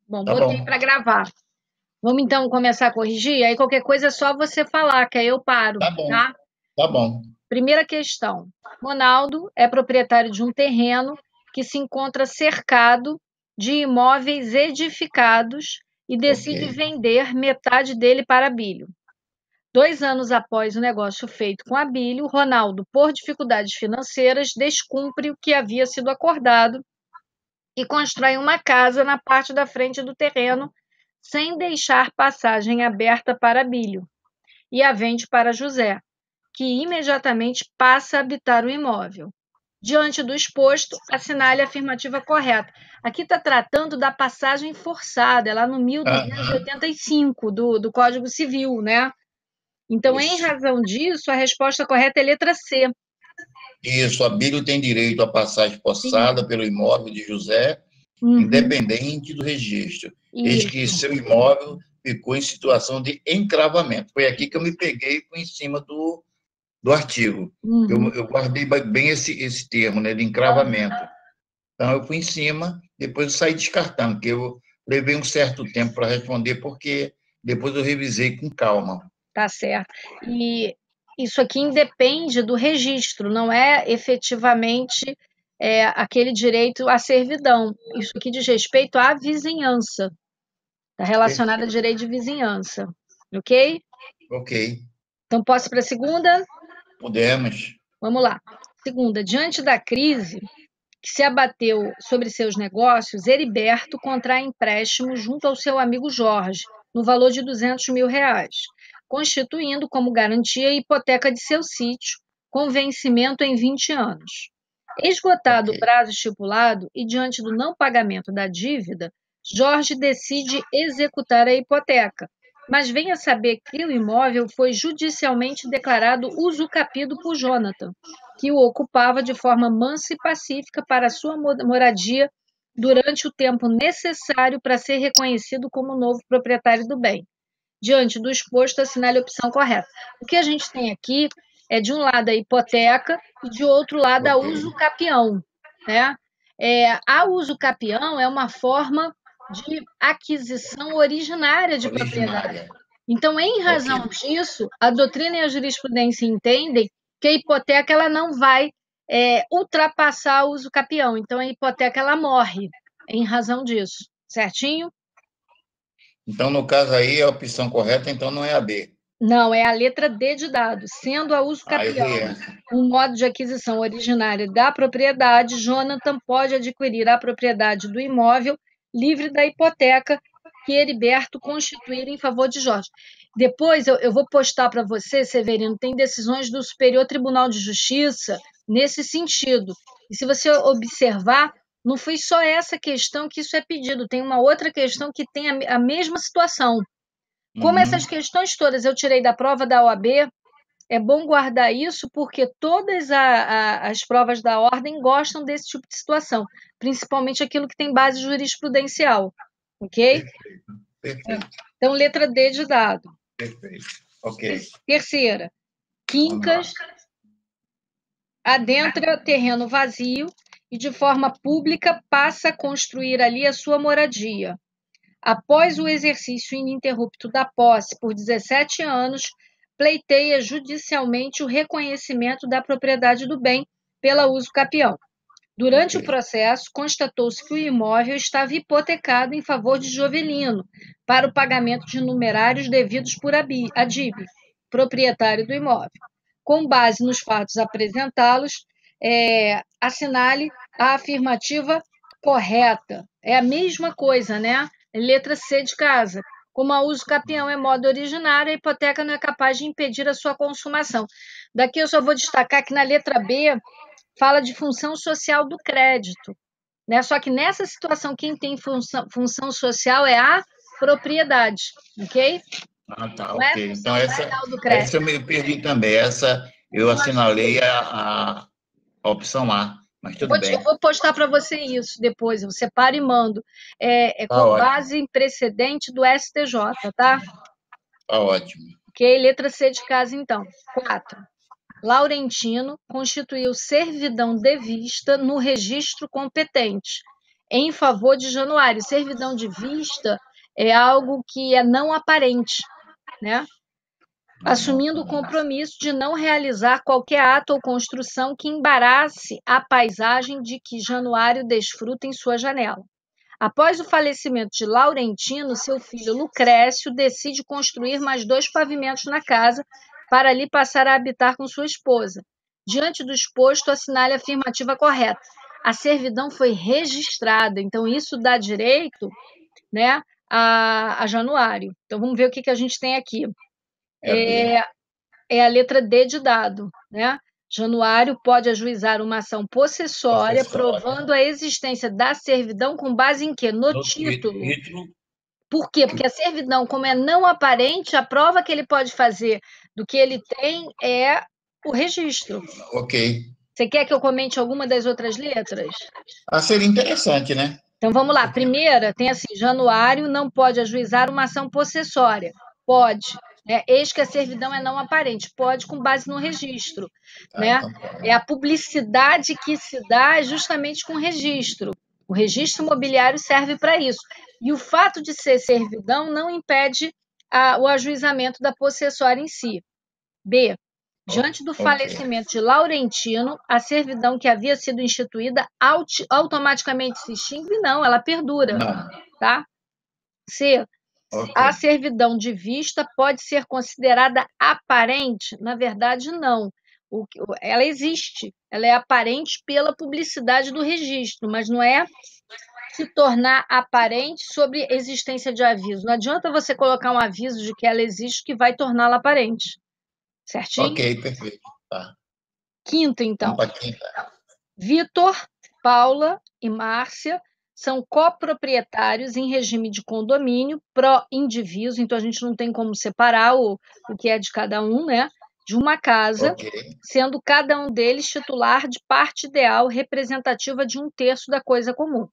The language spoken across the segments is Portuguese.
Bom, Tá botei bom, para gravar. Vamos então começar a corrigir? Aí qualquer coisa é só você falar, que aí eu paro, tá bom, tá? tá bom. Primeira questão. Ronaldo é proprietário de um terreno que se encontra cercado de imóveis edificados e Ok. decide vender metade dele para Abílio. 2 anos após o negócio feito com Abílio, Ronaldo, por dificuldades financeiras, descumpre o que havia sido acordado e constrói uma casa na parte da frente do terreno, sem deixar passagem aberta para Abílio, e a vende para José, que imediatamente passa a habitar o imóvel. Diante do exposto, assinale a afirmativa correta. Aqui está tratando da passagem forçada, é lá no Aham, 1285 do Código Civil, né? Então, em isso. razão disso, a resposta correta é letra C. Isso, Abílio tem direito à passagem forçada Sim. pelo imóvel de José, Uhum. independente do registro, desde que Isso. seu imóvel ficou em situação de encravamento. Foi aqui que eu me peguei por em cima do artigo. Uhum. Eu guardei bem esse termo, né, de encravamento. Então, eu fui em cima, depois eu saí descartando, porque eu levei um certo tempo para responder, porque depois eu revisei com calma. Tá certo. E isso aqui independe do registro, não é efetivamente aquele direito à servidão. Isso aqui diz respeito à vizinhança, está relacionado a Perfeito. direito de vizinhança, ok? Ok, Então, posso ir para a segunda? podemos. Vamos lá. Segunda, diante da crise que se abateu sobre seus negócios, Heriberto contrai empréstimo junto ao seu amigo Jorge, no valor de R$ 200.000, constituindo como garantia a hipoteca de seu sítio, com vencimento em 20 anos. Ok. Esgotado o prazo estipulado e diante do não pagamento da dívida, Jorge decide executar a hipoteca, mas vem a saber que o imóvel foi judicialmente declarado usucapido por Jonathan, que o ocupava de forma mansa e pacífica para sua moradia durante o tempo necessário para ser reconhecido como novo proprietário do bem. Diante do exposto, assinale a opção correta. O que a gente tem aqui é, de um lado, a hipoteca e, de outro lado, a Ok. uso capião, né? A uso capião é uma forma de aquisição originária de propriedade. Originária. Então, em Ok. razão disso, a doutrina e a jurisprudência entendem que a hipoteca ela não vai ultrapassar o uso capião. Então, a hipoteca ela morre em razão disso, certinho? Então, no caso aí, a opção correta, então, não é a B. Não, é a letra D de dado. Sendo a uso Ah, errei capião essa. um modo de aquisição originária da propriedade, Jonathan pode adquirir a propriedade do imóvel livre da hipoteca que Heriberto constituir em favor de Jorge. Depois eu vou postar para você, Severino, tem decisões do Superior Tribunal de Justiça nesse sentido. E se você observar, não foi só essa questão que isso é pedido, tem uma outra questão que tem a mesma situação. Como essas Uhum. questões todas eu tirei da prova da OAB, é bom guardar isso porque todas as provas da ordem gostam desse tipo de situação, principalmente aquilo que tem base jurisprudencial, ok? Perfeito. Perfeito. Então, letra D de dado. Perfeito. Ok. Terceira, Vamos lá. Quincas adentra terreno vazio e, de forma pública, passa a construir ali a sua moradia. Após o exercício ininterrupto da posse por 17 anos, pleiteia judicialmente o reconhecimento da propriedade do bem pela uso capião. Ok. Durante o processo, constatou-se que o imóvel estava hipotecado em favor de Jovelino para o pagamento de numerários devidos por Adib, proprietário do imóvel. Com base nos fatos apresentados, assinale a afirmativa correta. É a mesma coisa, né? Letra C de casa. Como a uso capião é modo originário, a hipoteca não é capaz de impedir a sua consumação. Daqui eu só vou destacar que na letra B fala de função social do crédito, né? Só que nessa situação, quem tem função social é a propriedade, ok? Ah, tá, Não é ok. Então, função social do essa crédito. eu me perdi também. Essa eu assinalei a opção A, mas tudo Eu bem. vou postar para você isso depois, eu separo e mando. É Tá com ótimo. base em precedente do STJ, tá? Tá ótimo. Ok? Letra C de casa, então. 4. Laurentino constituiu servidão devista no registro competente. em favor de Januário. Servidão de vista é algo que é não aparente, né? Assumindo o compromisso de não realizar qualquer ato ou construção que embarace a paisagem de que Januário desfruta em sua janela. Após o falecimento de Laurentino, seu filho Lucrécio decide construir mais 2 pavimentos na casa para ali passar a habitar com sua esposa. Diante do exposto, assinale a afirmativa correta. A servidão foi registrada, então isso dá direito, né, a Januário. Então vamos ver o que a gente tem aqui. É a letra D de dado, né? Januário pode ajuizar uma ação possessória, provando a existência da servidão com base em quê? No título. Por quê? Porque a servidão, como é não aparente, a prova que ele pode fazer do que ele tem é o registro. Ok. Você quer que eu comente alguma das outras letras? Seria interessante, né? Então vamos lá. Primeira, tem assim: Januário não pode ajuizar uma ação possessória. Pode. Eis que a servidão é não aparente. Pode com base no registro. Né? Então, É a publicidade que se dá justamente com o registro. O registro imobiliário serve para isso. E o fato de ser servidão não impede o ajuizamento da possessória em si. B. Diante do falecimento de Laurentino, a servidão que havia sido instituída automaticamente se extingue? Não, ela perdura. Não. Tá? C. A servidão de vista pode ser considerada aparente? Na verdade, não. Ela existe, ela é aparente pela publicidade do registro, mas não é se tornar aparente sobre existência de aviso. Não adianta você colocar um aviso de que ela existe que vai torná-la aparente. Certinho? Ok, perfeito. Tá. Quinta, então. Vamos para quinta. Vitor, Paula e Márcia são coproprietários em regime de condomínio pró-indivíduos, então a gente não tem como separar o que é de cada um, né? De uma casa, sendo cada um deles titular de parte ideal representativa de 1/3 da coisa comum.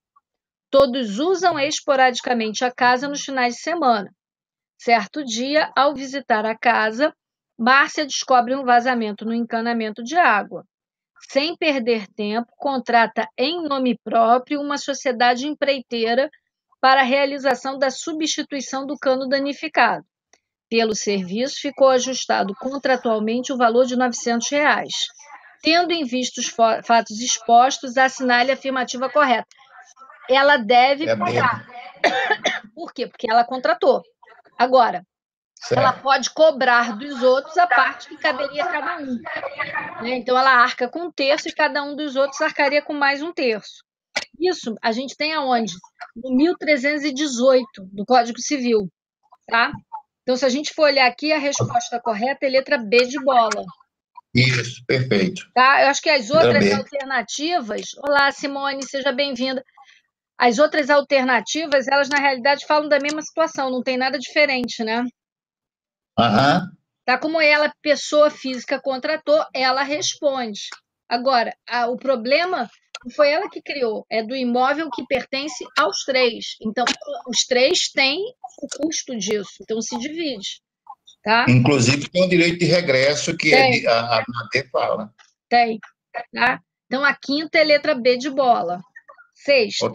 Todos usam esporadicamente a casa nos finais de semana. Certo dia, ao visitar a casa, Márcia descobre um vazamento no encanamento de água. Sem perder tempo, contrata em nome próprio uma sociedade empreiteira para a realização da substituição do cano danificado. Pelo serviço, ficou ajustado contratualmente o valor de R$ 900. Tendo em vista os fatos expostos, assinale a afirmativa correta. Ela deve pagar. Por quê? Porque ela contratou. Agora, ela pode cobrar dos outros a parte que caberia a cada um. Então, ela arca com 1/3 e cada um dos outros arcaria com mais 1/3. Isso a gente tem aonde? No 1318 do Código Civil. Tá? Então, se a gente for olhar aqui, a resposta correta é letra B de bola. Isso, perfeito. Tá? Eu acho que as outras alternativas... Olá, Simone, seja bem-vinda. As outras alternativas, elas na realidade falam da mesma situação, não tem nada diferente, né? Tá? Como ela, pessoa física, contratou, ela responde. Agora, o problema não foi ela que criou, é do imóvel que pertence aos 3. Então, os 3 têm o custo disso, então se divide. Tá? Inclusive, tem o direito de regresso que a ANAD fala. Tem. Tá? Então, a quinta é letra B de bola. Sexta.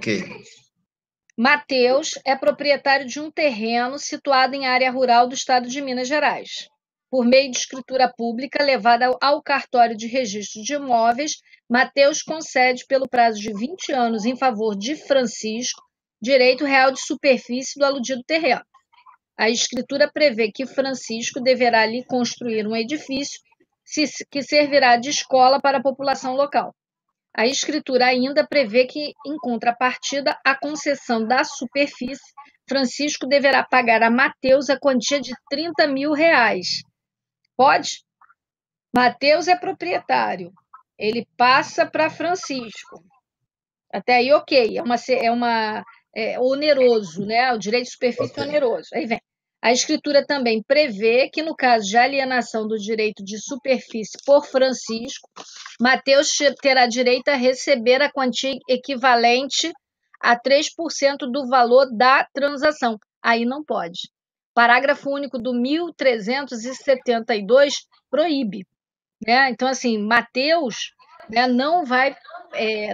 Mateus é proprietário de um terreno situado em área rural do estado de Minas Gerais. Por meio de escritura pública levada ao cartório de registro de imóveis, Mateus concede, pelo prazo de 20 anos, em favor de Francisco, direito real de superfície do aludido terreno. A escritura prevê que Francisco deverá ali construir um edifício que servirá de escola para a população local. A escritura ainda prevê que, em contrapartida, a concessão da superfície, Francisco deverá pagar a Mateus a quantia de R$ 30.000. Pode? Mateus é proprietário. Ele passa para Francisco. Até aí, ok. É oneroso, né? O direito de superfície é oneroso. Aí vem. A escritura também prevê que, no caso de alienação do direito de superfície por Francisco, Mateus terá direito a receber a quantia equivalente a 3% do valor da transação. Aí não pode. Parágrafo único do 1372 proíbe. Né? Então, assim, Mateus, né, não vai,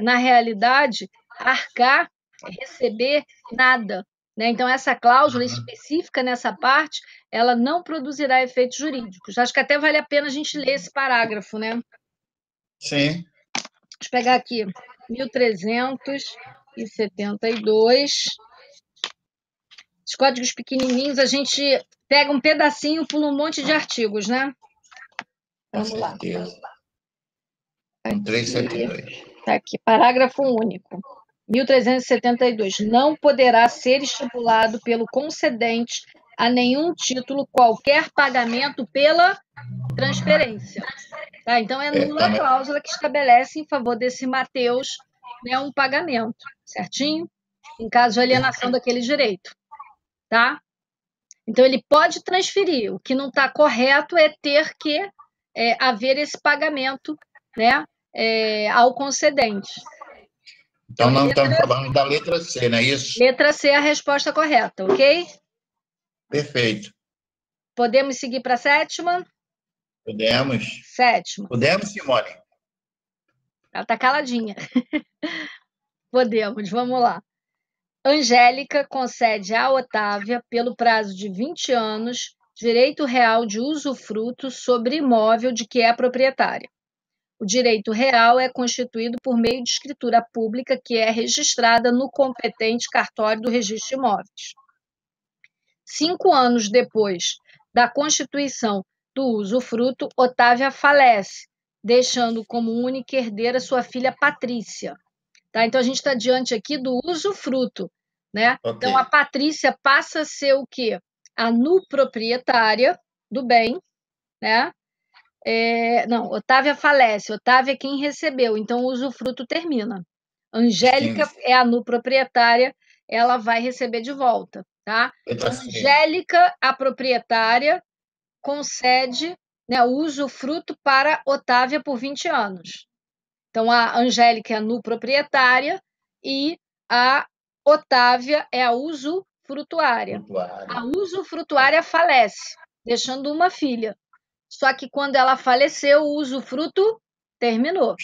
na realidade, arcar receber nada, né? Então, essa cláusula específica nessa parte, ela não produzirá efeitos jurídicos. Acho que até vale a pena a gente ler esse parágrafo, né? Sim. Deixa eu pegar aqui, 1372. Os códigos pequenininhos, a gente pega um pedacinho e pula um monte de artigos, né? Com Vamos lá. certeza. 1372. Tá aqui, parágrafo único. 1372. Não poderá ser estipulado pelo concedente a nenhum título qualquer pagamento pela transferência. Tá? Então, é nula a cláusula que estabelece em favor desse Mateus, né, um pagamento, certinho? Em caso de alienação daquele direito. Tá? Então, ele pode transferir. O que não está correto é ter que haver esse pagamento, né, ao concedente. Então, não estamos falando da letra C, não é isso? Letra C é a resposta correta, ok? Perfeito. Podemos seguir para a sétima? Podemos. Sétima. Podemos, Simone? Ela está caladinha. Podemos, vamos lá. Angélica concede a Otávia, pelo prazo de 20 anos, direito real de usufruto sobre imóvel de que é proprietária. O direito real é constituído por meio de escritura pública que é registrada no competente cartório do registro de imóveis. 5 anos depois da constituição do usufruto, Otávia falece, deixando como única herdeira sua filha Patrícia. Tá? Então, a gente está diante aqui do usufruto. Né? Okay. Então, a Patrícia passa a ser o quê? A nuproprietária do bem, né? Não, Otávia falece, Otávia é quem recebeu, então o usufruto termina. Angélica Sim. é a nuproprietária, ela vai receber de volta, tá? Então, Angélica, a proprietária, concede, né, o usufruto para Otávia por 20 anos. Então, a Angélica é a nuproprietária e a Otávia é a usufrutuária. A usufrutuária falece, deixando uma filha. Só que quando ela faleceu, o usufruto terminou.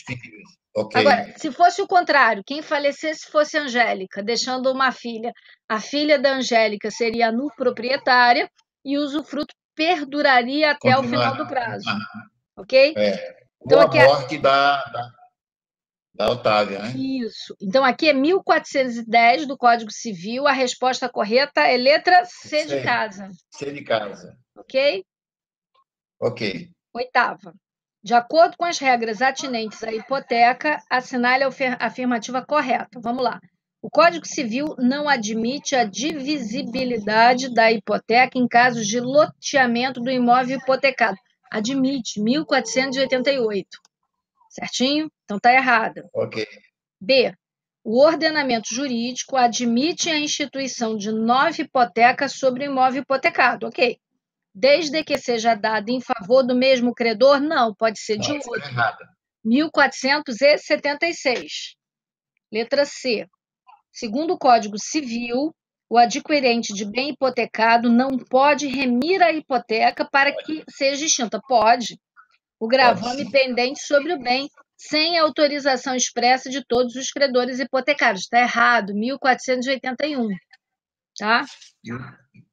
Okay. Agora, se fosse o contrário, quem falecesse fosse a Angélica, deixando uma filha, a filha da Angélica seria a nuproprietária e o usufruto perduraria até o final do prazo. Ok? Então, aqui a morte da Otávia, né? Isso. Então, aqui é 1410 do Código Civil. A resposta correta é letra C de casa. C de casa. Ok? Ok. Oitava. De acordo com as regras atinentes à hipoteca, assinale a afirmativa correta. Vamos lá. O Código Civil não admite a divisibilidade da hipoteca em casos de loteamento do imóvel hipotecado. Admite, 1488. Certinho? Então, está errada. Ok. B. O ordenamento jurídico admite a instituição de nova hipoteca sobre o imóvel hipotecado. Ok. Desde que seja dado em favor do mesmo credor, não, pode ser de outro. 1476. Letra C. Segundo o Código Civil, o adquirente de bem hipotecado não pode remir a hipoteca para que seja extinta. Pode. O gravame pendente sobre o bem, sem autorização expressa de todos os credores hipotecários. Está errado, 1481. Tá?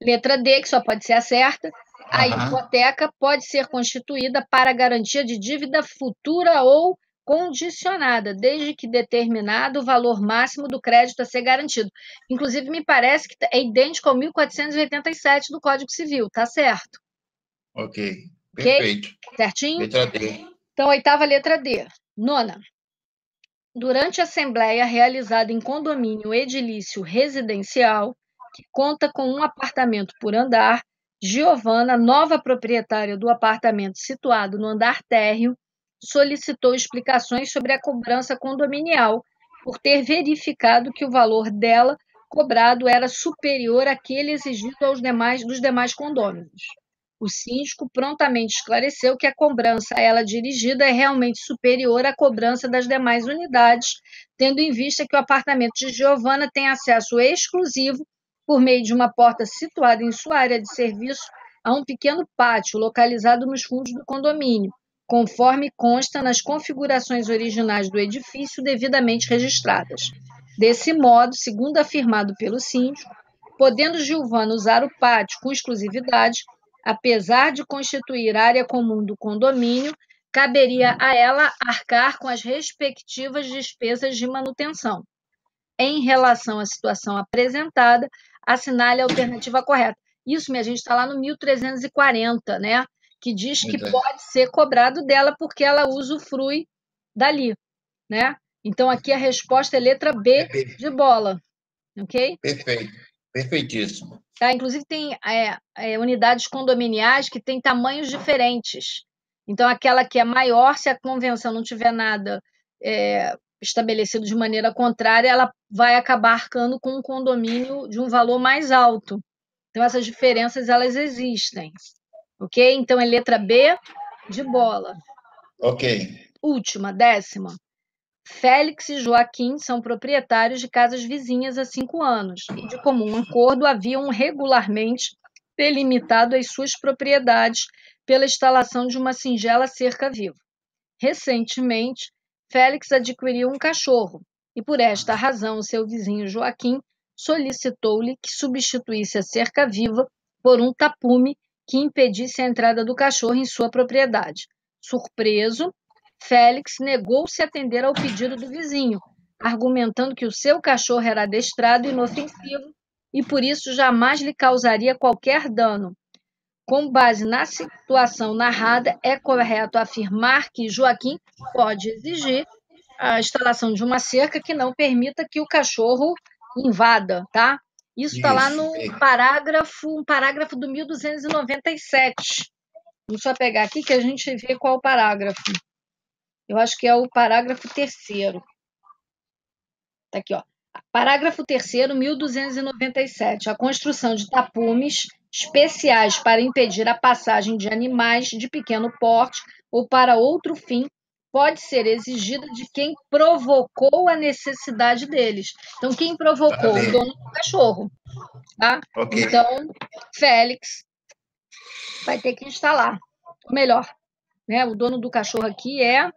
Letra D, que só pode ser a certa. A hipoteca pode ser constituída para garantia de dívida futura ou condicionada, desde que determinado o valor máximo do crédito a ser garantido. Inclusive, me parece que é idêntico ao 1487 do Código Civil, tá certo? Ok, perfeito. Certinho? Letra D. Então, oitava, letra D. Nona. Durante a assembleia realizada em condomínio edilício residencial, que conta com um apartamento por andar, Giovana, nova proprietária do apartamento situado no andar térreo, solicitou explicações sobre a cobrança condominial, por ter verificado que o valor dela cobrado era superior àquele exigido dos demais condôminos. O síndico prontamente esclareceu que a cobrança a ela dirigida é realmente superior à cobrança das demais unidades, tendo em vista que o apartamento de Giovana tem acesso exclusivo, por meio de uma porta situada em sua área de serviço, a um pequeno pátio localizado nos fundos do condomínio, conforme consta nas configurações originais do edifício devidamente registradas. Desse modo, segundo afirmado pelo síndico, podendo Giovana usar o pátio com exclusividade, apesar de constituir área comum do condomínio, caberia a ela arcar com as respectivas despesas de manutenção. Em relação à situação apresentada, assinale a alternativa correta. Isso, minha gente, está lá no 1340, né? Que diz que pode ser cobrado dela porque ela usufrui dali, né? Então, aqui a resposta é letra B de bola, ok? Perfeito, perfeitíssimo. Tá? Inclusive, tem unidades condominiais que têm tamanhos diferentes. Então, aquela que é maior, se a convenção não tiver nada estabelecido de maneira contrária, ela vai acabar arcando com um condomínio de um valor mais alto. Então, essas diferenças, elas existem. Ok? Então, é letra B de bola. Ok. Última, 10ª. Félix e Joaquim são proprietários de casas vizinhas há 5 anos e, de comum acordo, haviam regularmente delimitado as suas propriedades pela instalação de uma singela cerca viva. Recentemente, Félix adquiriu um cachorro e, por esta razão, seu vizinho Joaquim solicitou-lhe que substituísse a cerca viva por um tapume que impedisse a entrada do cachorro em sua propriedade. Surpreso, Félix negou-se a atender ao pedido do vizinho, argumentando que o seu cachorro era adestrado e inofensivo e, por isso, jamais lhe causaria qualquer dano. Com base na situação narrada, é correto afirmar que Joaquim pode exigir a instalação de uma cerca que não permita que o cachorro invada, tá? Isso está lá no parágrafo do 1297. Vamos só pegar aqui que a gente vê qual o parágrafo. Eu acho que é o parágrafo 3º. Está aqui, ó. Parágrafo 3º, 1297. A construção de tapumes especiais para impedir a passagem de animais de pequeno porte ou para outro fim pode ser exigida de quem provocou a necessidade deles. Então, quem provocou? O dono do cachorro. Tá? Okay. Então, Félix vai ter que instalar. Ou melhor, né? O dono do cachorro aqui é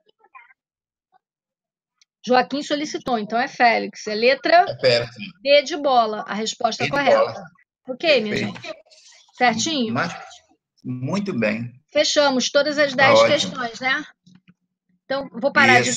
Joaquim solicitou, então é Félix. É letra B de bola, a resposta correta. Ok, minha gente? Certinho? Muito bem. Fechamos todas as 10 questões, né? Então, vou parar de